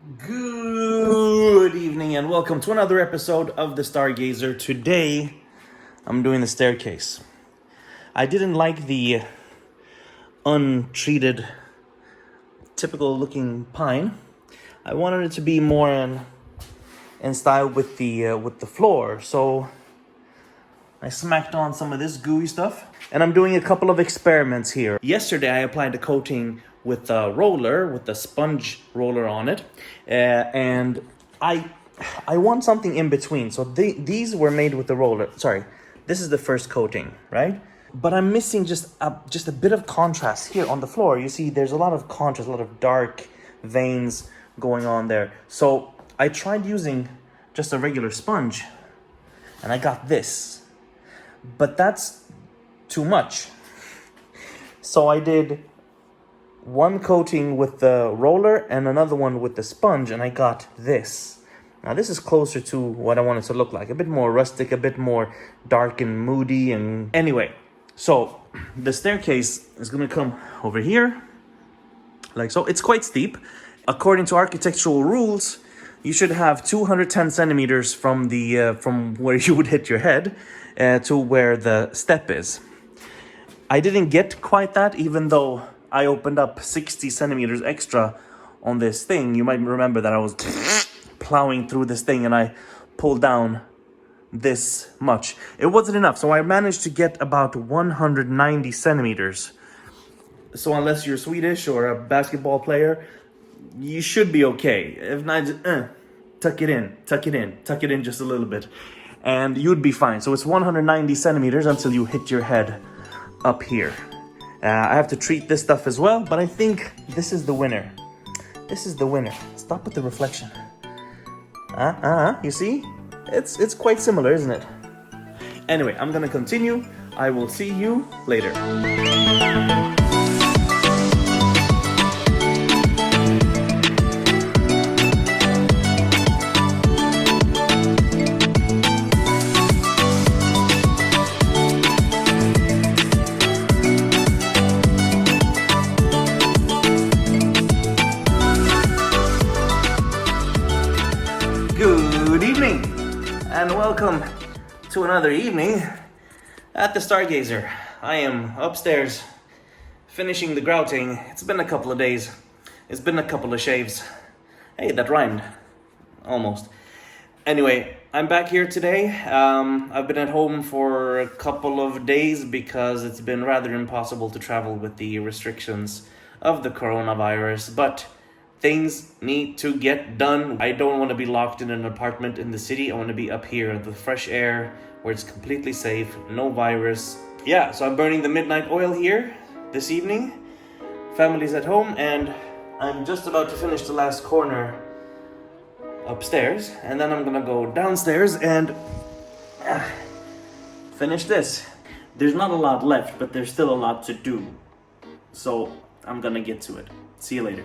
Good evening and welcome to another episode of The Stargazer. Today, I'm doing the staircase. I didn't like the untreated, typical looking pine. I wanted it to be more in style with the floor, so I smacked on some of this gooey stuff. And I'm doing a couple of experiments here. Yesterday, I applied the coating with a roller, with the sponge roller on it. And I want something in between. So these were made with the roller. Sorry, this is the first coating, right? But I'm missing just a bit of contrast here on the floor. You see, there's a lot of contrast, a lot of dark veins going on there. So I tried using just a regular sponge, and I got this. But that's too much. So I did one coating with the roller and another one with the sponge, and I got this. Now this is closer to what I want it to look like. A bit more rustic, a bit more dark and moody. And anyway, so the staircase is gonna come over here, like so. It's quite steep. According to architectural rules, you should have 210 centimeters from where you would hit your head to where the step is. I didn't get quite that, even though I opened up 60 centimeters extra on this thing. You might remember that I was plowing through this thing and I pulled down this much. It wasn't enough, so I managed to get about 190 centimeters. So unless you're Swedish or a basketball player, you should be okay. If not, just, tuck it in just a little bit, and you'd be fine. So it's 190 centimeters until you hit your head up here. I have to treat this stuff as well, but I think this is the winner. This is the winner. Stop with the reflection. You see? It's quite similar, isn't it? Anyway, I'm gonna continue. I will see you later. Good evening, and welcome to another evening at the Stargazer. I am upstairs finishing the grouting. It's been a couple of days. It's been a couple of shaves. Hey, that rhymed. Almost. Anyway, I'm back here today. I've been at home for a couple of days because it's been rather impossible to travel with the restrictions of the coronavirus, but things need to get done. I don't want to be locked in an apartment in the city. I want to be up here in the fresh air where it's completely safe, no virus. Yeah, so I'm burning the midnight oil here this evening. Family's at home, and I'm just about to finish the last corner upstairs, and then I'm gonna go downstairs and finish this. There's not a lot left, but there's still a lot to do. So I'm gonna get to it. See you later.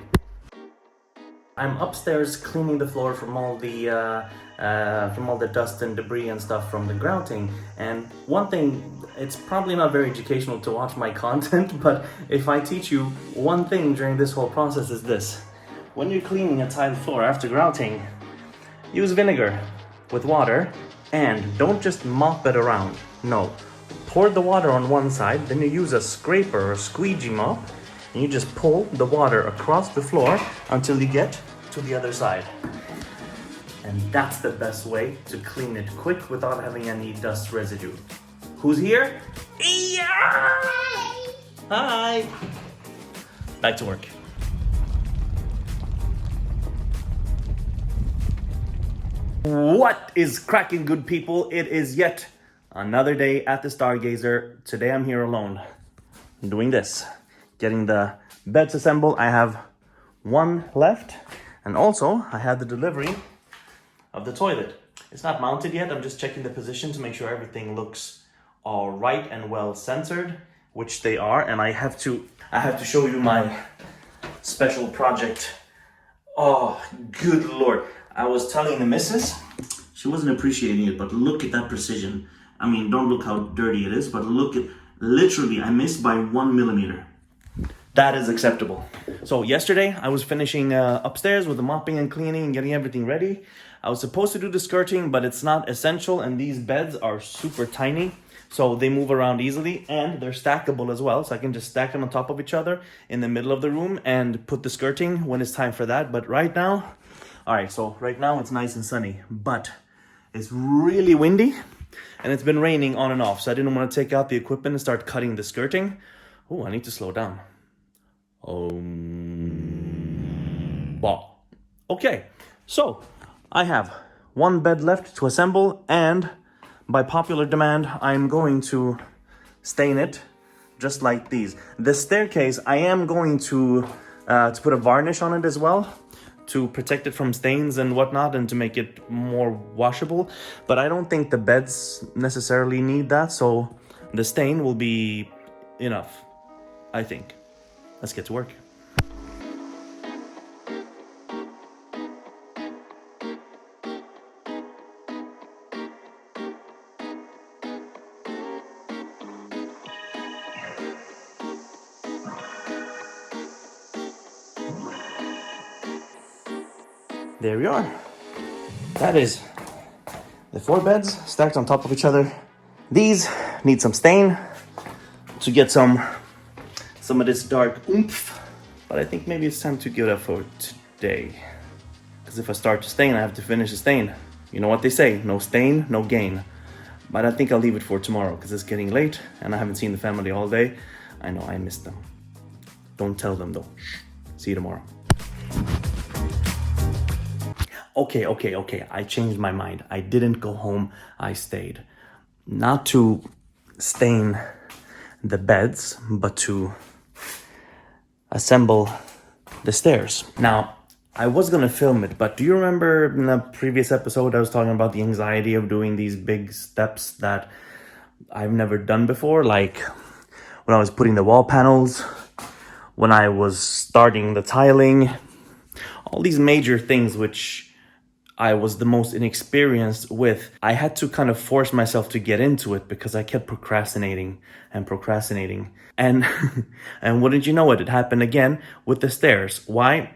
I'm upstairs cleaning the floor from all the dust and debris and stuff from the grouting. And one thing, it's probably not very educational to watch my content, but if I teach you one thing during this whole process is this. When you're cleaning a tiled floor after grouting, use vinegar with water and don't just mop it around. No, pour the water on one side, then you use a scraper or a squeegee mop, and you just pull the water across the floor until you get to the other side. And that's the best way to clean it quick without having any dust residue. Who's here? Yeah! Hi! Back to work. What is cracking, good people? It is yet another day at the Stargazer. Today I'm here alone, doing this. Getting the beds assembled. I have one left, and also I had the delivery of the toilet. It's not mounted yet. I'm just checking the position to make sure everything looks all right and well centered, which they are. And I have to show you my special project. Oh, good Lord. I was telling the missus, she wasn't appreciating it, but look at that precision. I mean, don't look how dirty it is, but look at, literally, I missed by 1 millimeter. That is acceptable. So yesterday I was finishing upstairs with the mopping and cleaning and getting everything ready. I was supposed to do the skirting, but it's not essential, and these beds are super tiny, so they move around easily, and they're stackable as well, so I can just stack them on top of each other in the middle of the room and put the skirting when it's time for that. But right now, all right, so right now it's nice and sunny, but it's really windy and it's been raining on and off, so I didn't want to take out the equipment and start cutting the skirting. Oh, I need to slow down. Wow. Okay, so I have one bed left to assemble, and by popular demand, I'm going to stain it just like these. The staircase, I am going to put a varnish on it as well to protect it from stains and whatnot and to make it more washable. But I don't think the beds necessarily need that, so the stain will be enough, I think. Let's get to work. There we are. That is the 4 beds stacked on top of each other. These need some stain to get some of this dark oomph. But I think maybe it's time to give it up for today. Because if I start to stain, I have to finish the stain. You know what they say, no stain, no gain. But I think I'll leave it for tomorrow because it's getting late and I haven't seen the family all day. I know, I missed them. Don't tell them though. Shh. See you tomorrow. Okay. I changed my mind. I didn't go home. I stayed. Not to stain the beds, but to assemble the stairs. Now, I was gonna film it, but do you remember in the previous episode I was talking about the anxiety of doing these big steps that I've never done before? Like when I was putting the wall panels, when I was starting the tiling, all these major things which I was the most inexperienced with. I had to kind of force myself to get into it because I kept procrastinating. And and wouldn't you know it happened again with the stairs. Why?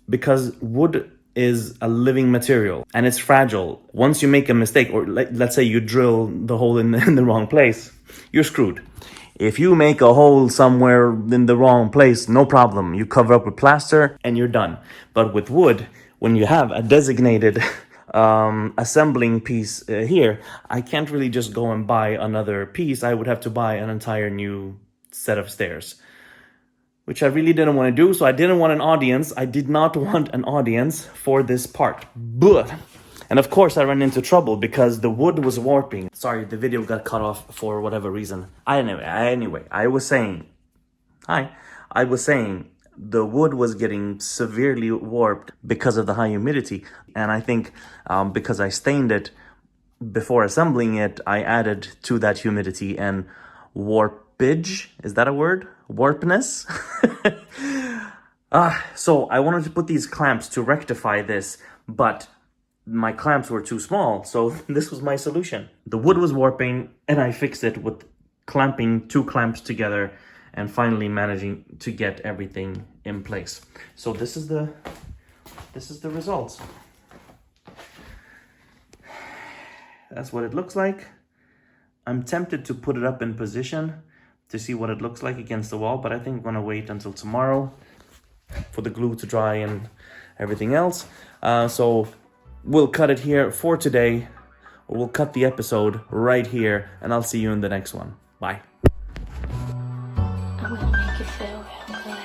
Because wood is a living material and it's fragile. Once you make a mistake, or let's say you drill the hole in the wrong place, you're screwed. If you make a hole somewhere in the wrong place, no problem. You cover up with plaster and you're done. But with wood, when you have a designated assembling piece here, I can't really just go and buy another piece. I would have to buy an entire new set of stairs, which I really didn't want to do. So I didn't want an audience. I did not want an audience for this part. But, and of course I ran into trouble because the wood was warping. Sorry, the video got cut off for whatever reason. Anyway, I was saying the wood was getting severely warped because of the high humidity. And I think because I stained it before assembling it, I added to that humidity and warpage. Is that a word? Warpness? So I wanted to put these clamps to rectify this, but my clamps were too small. So this was my solution. The wood was warping and I fixed it with clamping 2 clamps together and finally managing to get everything in place. So this is the results. That's what it looks like. I'm tempted to put it up in position to see what it looks like against the wall, but I think I'm gonna wait until tomorrow for the glue to dry and everything else. So we'll cut it here for today, or we'll cut the episode right here, and I'll see you in the next one. Bye. I'm gonna make you feel real good.